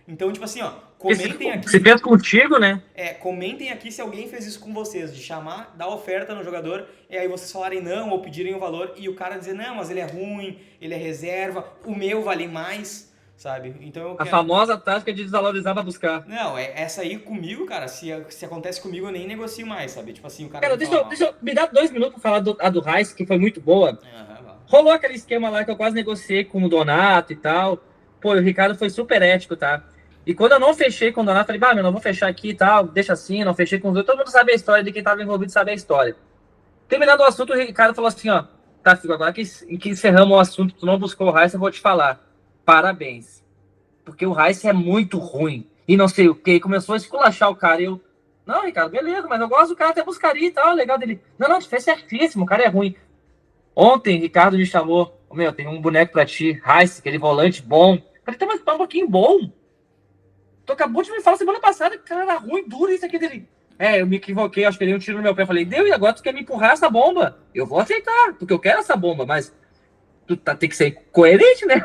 Então, tipo assim, ó, comentem Se aqui. fez contigo, né? Comentem aqui se alguém fez isso com vocês, de chamar, dar oferta no jogador, e aí vocês falarem não, ou pedirem o valor, e o cara dizer, não, mas ele é ruim, ele é reserva, o meu vale mais, sabe? Então eu A quero... famosa tática de desvalorizar pra buscar. Não, essa aí comigo, cara, se acontece comigo eu nem negocio mais, sabe? Tipo assim, o cara Cara, vem falar mal. me dá 2 minutos pra falar a do Rice, que foi muito boa. Aham, vai. Rolou aquele esquema lá que eu quase negociei com o Donato e tal. Pô, o Ricardo foi super ético, tá? E quando eu não fechei com o Donato, falei, meu, não vou fechar aqui e tal, deixa assim, não fechei com os outros. Todo mundo sabe a história de quem tava envolvido, sabe a história. Terminando o assunto, o Ricardo falou assim, ó, tá, Fico, agora que encerramos o assunto, tu não buscou o Rice, eu vou te falar. Parabéns. Porque o Rice é muito ruim. E não sei o que. Começou a esculachar o cara. E eu, não, Ricardo, beleza, mas eu gosto do cara, até buscaria e tal, legal dele. Não, tu fez certíssimo, o cara é ruim. Ontem, Ricardo me chamou, meu, tem um boneco pra ti, Rice, aquele volante bom. Eu falei, tá, mas tá um pouquinho bom. Tu acabou de me falar semana passada que cara era ruim, duro isso aqui dele. Eu me equivoquei, acho que ele deu um tiro no meu pé. Eu falei, deu, e agora tu quer me empurrar essa bomba? Eu vou aceitar, porque eu quero essa bomba, mas tem que ser coerente, né?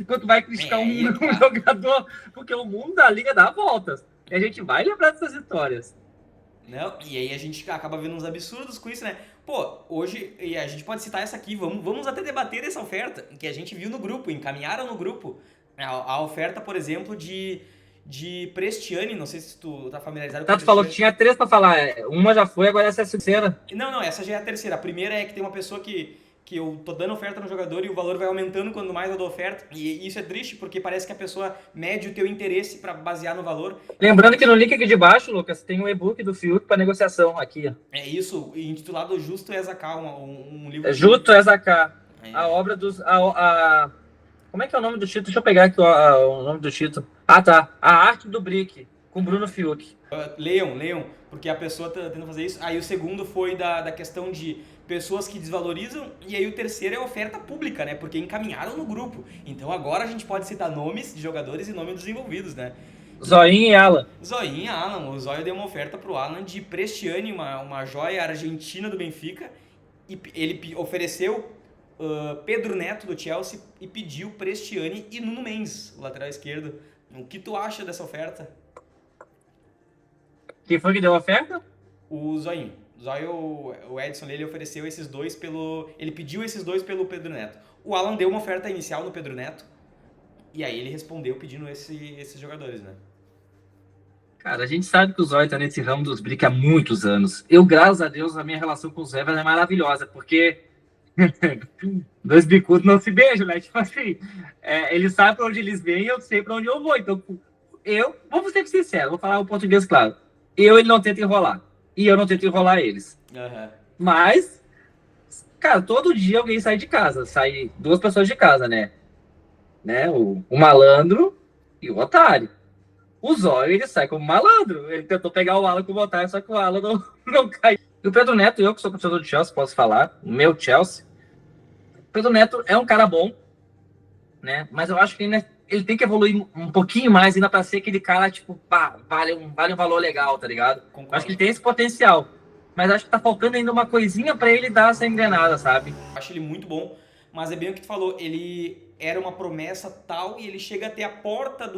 Quando tu vai criticar Aí é que um tá. jogador, porque o mundo da liga dá voltas. E a gente vai lembrar dessas histórias. Não, e aí a gente acaba vendo uns absurdos com isso, né? Pô, hoje, e a gente pode citar essa aqui, vamos até debater essa oferta, que a gente viu no grupo, encaminharam no grupo. A oferta, por exemplo, de Prestiani, não sei se tu tá familiarizado com Tá, tu falou que Prestiani. tinha 3 pra falar. Uma já foi, agora essa é a terceira. Não, essa já é a terceira. A primeira é que tem uma pessoa que eu tô dando oferta no jogador e o valor vai aumentando quando mais eu dou oferta. E isso é triste porque parece que a pessoa mede o teu interesse para basear no valor. Lembrando que no link aqui de baixo, Lucas, tem um e-book do Fiuk para negociação aqui. É isso, intitulado Justo Ezaká, um livro É que... Juto Ezaká. A É, obra dos. Como é que é o nome do título? Deixa eu pegar aqui o nome do título. Ah, tá. A Arte do Brick, com Bruno Fiuk. leiam, porque a pessoa tá tentando fazer isso. Aí o segundo foi da questão de pessoas que desvalorizam, e aí o terceiro é oferta pública, né? Porque encaminharam no grupo. Então agora a gente pode citar nomes de jogadores e nomes dos envolvidos, né? Zoinho e Alan. Zoinho, Alan. O Zóio deu uma oferta pro Alan de Prestiani, uma joia argentina do Benfica, e ele ofereceu Pedro Neto do Chelsea e pediu Prestiani e Nuno Mendes, o lateral esquerdo. O que tu acha dessa oferta? Quem foi que deu a oferta? O Zoinho. O Edson, ele ofereceu esses dois pelo... Ele pediu esses dois pelo Pedro Neto. O Alan deu uma oferta inicial no Pedro Neto, e aí ele respondeu pedindo esses jogadores, né? Cara, a gente sabe que o Zóio tá nesse ramo dos brick há muitos anos. Eu, graças a Deus, a minha relação com o Zóio é maravilhosa, porque dois bicudos não se beijam, né? Tipo assim, eles sabem pra onde eles vêm e eu sei pra onde eu vou. Então, vamos ser sinceros, vou falar o português claro. Ele não tenta enrolar. E eu não tento enrolar eles. Uhum. Mas, cara, todo dia alguém sai de casa. Sai duas pessoas de casa, né? O malandro e o otário. O Zóio, ele sai como malandro. Ele tentou pegar o Alan como otário, só que o Alan não caiu. E o Pedro Neto, eu que sou professor do Chelsea, posso falar, o meu Chelsea. O Pedro Neto é um cara bom, né? Mas eu acho que ele tem que evoluir um pouquinho mais ainda para ser aquele cara, tipo, pá, vale um valor legal, tá ligado? Eu acho que ele tem esse potencial. Mas acho que tá faltando ainda uma coisinha para ele dar essa engrenada, sabe? Acho ele muito bom, mas é bem o que tu falou, ele era uma promessa tal e ele chega até a porta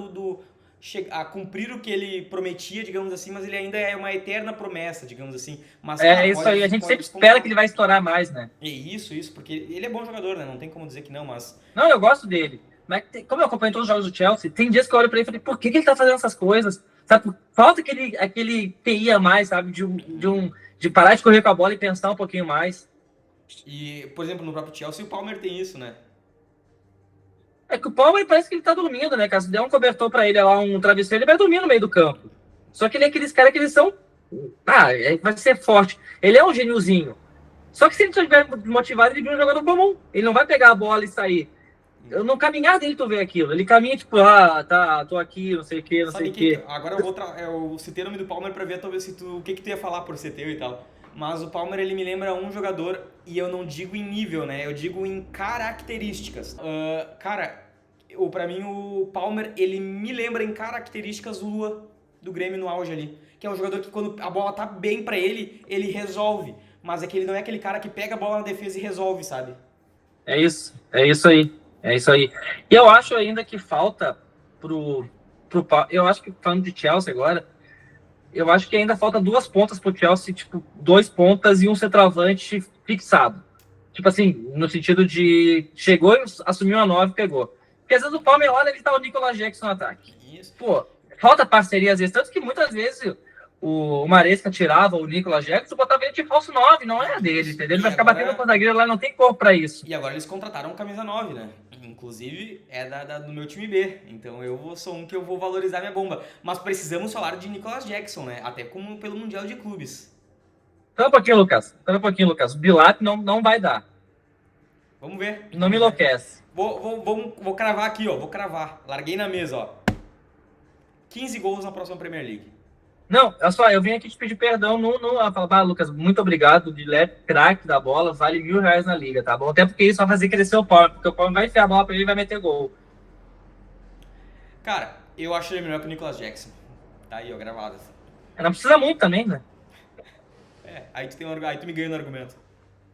a cumprir o que ele prometia, digamos assim, mas ele ainda é uma eterna promessa, digamos assim. Mas, cara, Isso aí, a gente sempre espera que ele vai estourar mais, né? É isso, porque ele é bom jogador, né? Não tem como dizer que não, mas... Não, eu gosto dele. Mas como eu acompanho todos os jogos do Chelsea, tem dias que eu olho pra ele e falei, por que ele tá fazendo essas coisas? Sabe, falta aquele TI a mais, sabe? De parar de correr com a bola e pensar um pouquinho mais. E, por exemplo, no próprio Chelsea, o Palmer tem isso, né? É que o Palmer parece que ele tá dormindo, né, cara? Se der um cobertor pra ele lá, um travesseiro, ele vai dormir no meio do campo. Só que ele é aqueles caras que eles são Vai ser forte. Ele é um gêniozinho. Só que se ele estiver motivado, ele vira um jogador comum. Ele não vai pegar a bola e sair. No caminhar dele, tu vê aquilo. Ele caminha tipo, tô aqui, não sei o que, não sei Sabe o que que. agora eu citei o nome do Palmer pra ver talvez se o que tu ia falar por ser teu e tal. Mas o Palmer ele me lembra um jogador e eu não digo em nível, né? Eu digo em características. Cara, pra mim o Palmer ele me lembra em características o Lua do Grêmio no auge ali, que é um jogador que quando a bola tá bem pra ele, ele resolve. Mas é que ele não é aquele cara que pega a bola na defesa e resolve, sabe? É isso aí. É isso aí. E eu acho ainda que falta eu acho que falando de Chelsea agora, eu acho que ainda falta duas pontas pro Chelsea, tipo, dois pontas e um centroavante fixado. Tipo assim, no sentido de chegou e assumiu a 9 e pegou. Porque às vezes o Palmeiras olha ele tá o Nicolas Jackson no ataque. Isso. Pô, falta parceria às vezes, tanto que muitas vezes o Maresca tirava o Nicolas Jackson e botava ele de falso 9, não é dele, entendeu? Ele E vai ficar batendo com agora a zagueira lá, não tem corpo pra isso. E agora eles contrataram um camisa 9, né? Inclusive é do meu time B. Então eu sou um que eu vou valorizar minha bomba. Mas precisamos falar de Nicolas Jackson, né? Até como pelo Mundial de Clubes. Então um pouquinho, Lucas. Então um pouquinho, Lucas. O Bilap não vai dar. Vamos ver, Não me vamos ver. enlouquece. Vou cravar aqui, ó. Vou cravar. Larguei na mesa, ó. 15 gols na próxima Premier League. Não, olha só, eu vim aqui te pedir perdão falar, Lucas, muito obrigado, de craque da bola, vale R$ 1.000 na liga, tá bom? Até porque isso vai fazer crescer o Palmer, porque o Palmer vai enfiar a bola pra ele e vai meter gol. Cara, eu acho ele melhor que o Nicolas Jackson. Tá aí, ó, gravado. Não precisa muito também, né? Aí tu me ganha no argumento.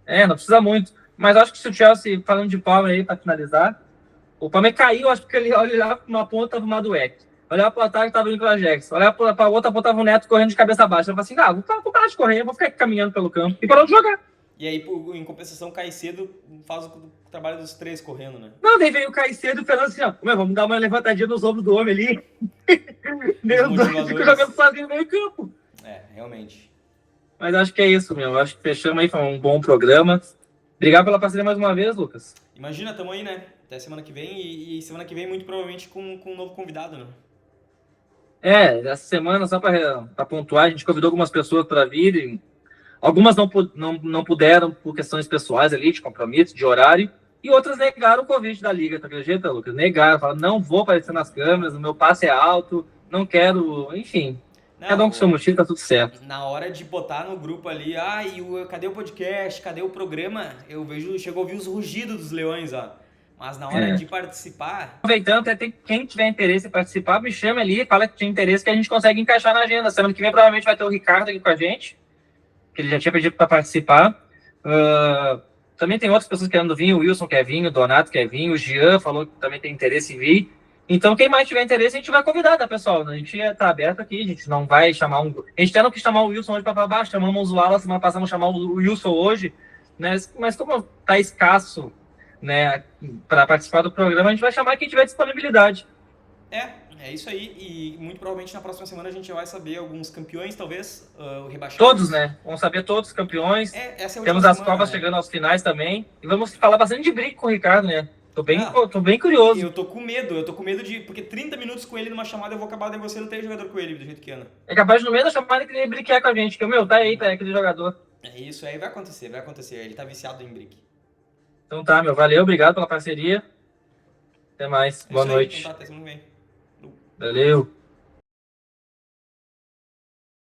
Não precisa muito. Mas acho que se o Chelsea, falando de Palmer aí, pra finalizar, o Palmer caiu, acho que ele olhava pra uma ponta, tava uma Madueck. Olhava pro ataque, tava o Nicolas Jackson. Olhava pra outra ponta, tava o Neto correndo de cabeça baixa. Eu falei assim, vou parar de correr, vou ficar aqui caminhando pelo campo. E parou de jogar. E aí, em compensação, Caicedo faz o trabalho dos três correndo, né? Não, daí veio o Caicedo e falando assim, vamos dar uma levantadinha nos ombros do homem ali. Meu Deus, fica jogando sozinho no meio campo. Realmente. Mas acho que é isso, meu. Acho que fechamos aí, foi um bom programa. Obrigado pela parceria mais uma vez, Lucas. Imagina, tamo aí, né? Até semana que vem e semana que vem muito provavelmente com um novo convidado, né? Essa semana, só para pontuar, a gente convidou algumas pessoas para virem. Algumas não puderam por questões pessoais ali, de compromisso, de horário, e outras negaram o convite da Liga, tu acredita, Lucas? Negaram, falaram, não vou aparecer nas câmeras, o meu passe é alto, não quero, enfim. Cada um com seu motivo, tá tudo certo. Na hora de botar no grupo ali, cadê o podcast, cadê o programa? Chegou a ouvir os rugidos dos leões, ó. Mas na hora de participar... Aproveitando, quem tiver interesse em participar, me chama ali, fala que tem interesse que a gente consegue encaixar na agenda. Semana que vem provavelmente vai ter o Ricardo aqui com a gente, que ele já tinha pedido para participar. Também tem outras pessoas querendo vir, o Wilson quer vir, o Donato quer vir, o Jean falou que também tem interesse em vir. Então, quem mais tiver interesse, a gente vai convidar, tá, pessoal? A gente está aberto aqui, a gente não vai chamar um... A gente até não quis chamar o Wilson hoje para baixo, chamamos o Wallace, semana passada, vamos chamar o Wilson hoje, né? Mas como tá escasso, né, para participar do programa, a gente vai chamar quem tiver disponibilidade. É isso aí, e muito provavelmente na próxima semana a gente vai saber alguns campeões, talvez, o rebaixado. Todos, né? Vamos saber todos os campeões. Temos as Copas chegando aos finais também. E vamos falar bastante de briga com o Ricardo, né? Tô bem curioso. Eu tô com medo de... Porque 30 minutos com ele numa chamada eu vou acabar negociando 3 jogador com ele, do jeito que anda. É capaz de no meio da chamada ele querer brincar com a gente, que tá aí, aquele jogador. É isso aí, vai acontecer. Ele tá viciado em brick. Então tá, meu, valeu, obrigado pela parceria. Até mais, boa noite. Então tá, até semana que vem. Valeu.